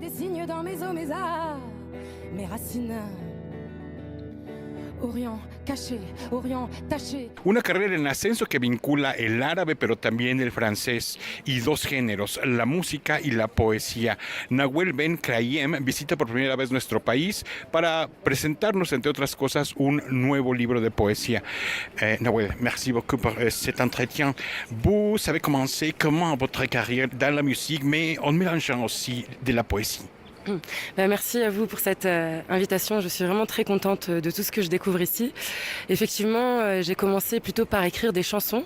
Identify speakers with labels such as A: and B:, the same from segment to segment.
A: des signes dans mes os, mes arts, mes racines. Orient caché, Orient taché.
B: Una carrera en ascenso que vincula el árabe pero también el francés y dos géneros, la música y la poesía. Nahuel Ben Krayem visita por primera vez nuestro país para presentarnos, entre otras cosas, un nuevo libro de poesía. Nahuel, merci beaucoup pour cet entretien. Vous avez commencé comment votre carrière dans la musique, mais en mélangeant aussi de la poésie?
C: Merci à vous pour cette invitation. Je suis vraiment très contente de tout ce que je découvre ici. Effectivement, j'ai commencé plutôt par écrire des chansons,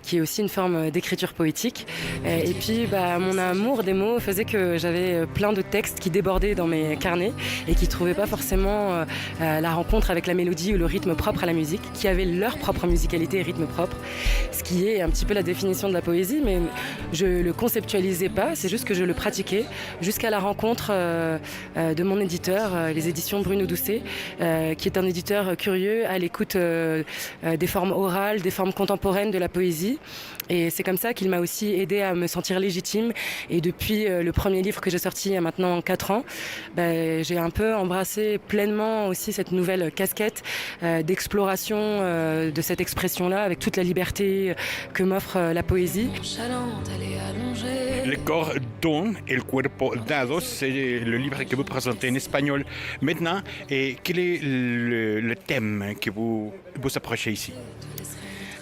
C: qui est aussi une forme d'écriture poétique. Et puis, mon amour des mots faisait que j'avais plein de textes qui débordaient dans mes carnets et qui ne trouvaient pas forcément la rencontre avec la mélodie ou le rythme propre à la musique, qui avaient leur propre musicalité et rythme propre, ce qui est un petit peu la définition de la poésie, mais je ne le conceptualisais pas, c'est juste que je le pratiquais jusqu'à la rencontre de mon éditeur, les éditions Bruno Doucet, qui est un éditeur curieux à l'écoute des formes orales, des formes contemporaines de la poésie. Et c'est comme ça qu'il m'a aussi aidé à me sentir légitime. Et depuis le premier livre que j'ai sorti il y a maintenant 4 ans, j'ai un peu embrassé pleinement aussi cette nouvelle casquette d'exploration de cette expression-là, avec toute la liberté que m'offre la poésie.
B: Le corps donne et le cuerpo dado, c'est le livre que vous présentez en espagnol. Maintenant, quel est le thème que vous approchez ici?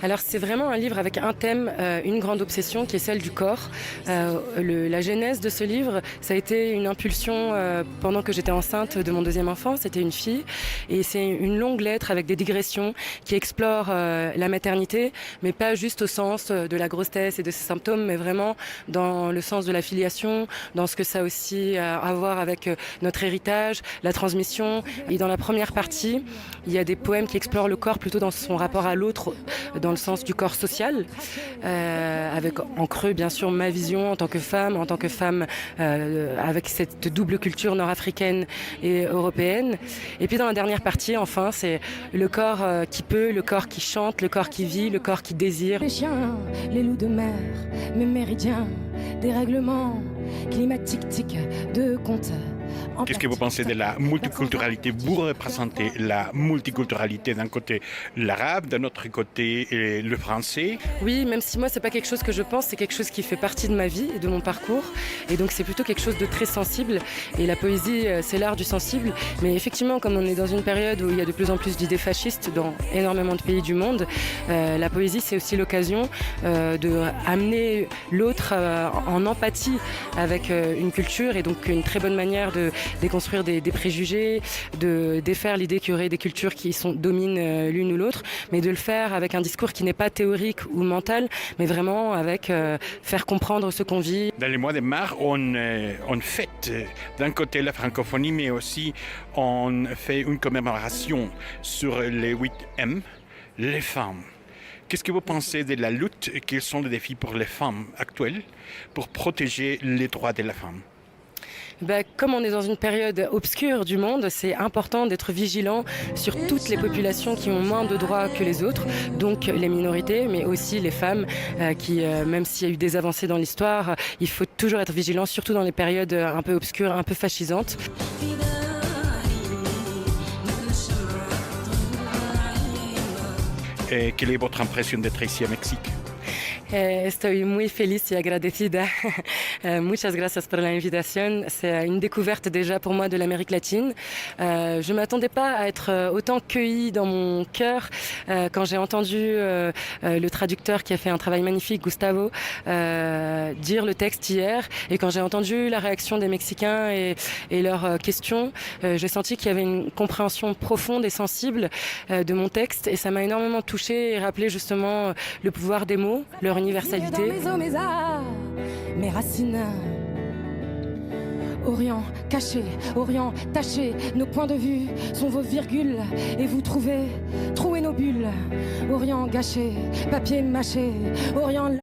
C: Alors c'est vraiment un livre avec un thème, une grande obsession qui est celle du corps. La genèse de ce livre, ça a été une impulsion pendant que j'étais enceinte de mon deuxième enfant, c'était une fille. Et c'est une longue lettre avec des digressions qui explorent la maternité, mais pas juste au sens de la grossesse et de ses symptômes, mais vraiment dans le sens de la filiation, dans ce que ça a aussi à voir avec notre héritage, la transmission. Et dans la première partie, il y a des poèmes qui explorent le corps plutôt dans son rapport à l'autre, dans le sens du corps social, avec en creux bien sûr ma vision en tant que femme avec cette double culture nord-africaine et européenne. Et puis dans la dernière partie, enfin, c'est le corps qui peut, le corps qui chante, le corps qui vit, le corps qui désire.
A: Les chiens, les loups de mer, mes méridiens, des règlements climatiques de compte.
B: Qu'est-ce que vous pensez de la multiculturalité? Vous représentez la multiculturalité d'un côté l'arabe, d'un autre côté le français.
C: Oui, même si moi c'est pas quelque chose que je pense, c'est quelque chose qui fait partie de ma vie et de mon parcours. Et donc c'est plutôt quelque chose de très sensible. Et la poésie, c'est l'art du sensible. Mais effectivement, comme on est dans une période où il y a de plus en plus d'idées fascistes dans énormément de pays du monde, la poésie c'est aussi l'occasion de amener l'autre en empathie avec une culture, et donc une très bonne manière de déconstruire des préjugés, de défaire l'idée qu'il y aurait des cultures qui dominent l'une ou l'autre, mais de le faire avec un discours qui n'est pas théorique ou mental, mais vraiment avec faire comprendre ce qu'on vit.
B: Dans les mois de mars, on fête d'un côté la francophonie, mais aussi on fait une commémoration sur les 8M, les femmes. Qu'est-ce que vous pensez de la lutte? Quels sont les défis pour les femmes actuelles pour protéger les droits de la femme?
C: Comme on est dans une période obscure du monde, c'est important d'être vigilant sur toutes les populations qui ont moins de droits que les autres, donc les minorités, mais aussi les femmes qui, même s'il y a eu des avancées dans l'histoire, il faut toujours être vigilant, surtout dans les périodes un peu obscures, un peu fascisantes.
B: Et quelle est votre impression d'être ici au Mexique?
C: Estoy muy feliz y agradecida. Muchas gracias por la invitación. C'est une découverte déjà pour moi de l'Amérique latine. Je ne m'attendais pas à être autant cueillie dans mon cœur quand j'ai entendu le traducteur qui a fait un travail magnifique, Gustavo, dire le texte hier. Et quand j'ai entendu la réaction des Mexicains et leurs questions, j'ai senti qu'il y avait une compréhension profonde et sensible de mon texte. Et ça m'a énormément touchée et rappelé justement le pouvoir des mots, leur universalité.
A: Mes os, mes arts, mes racines. Orient caché, Orient taché, nos points de vue sont vos virgules, et vous trouez nos bulles. Orient gâché, papier mâché, Orient...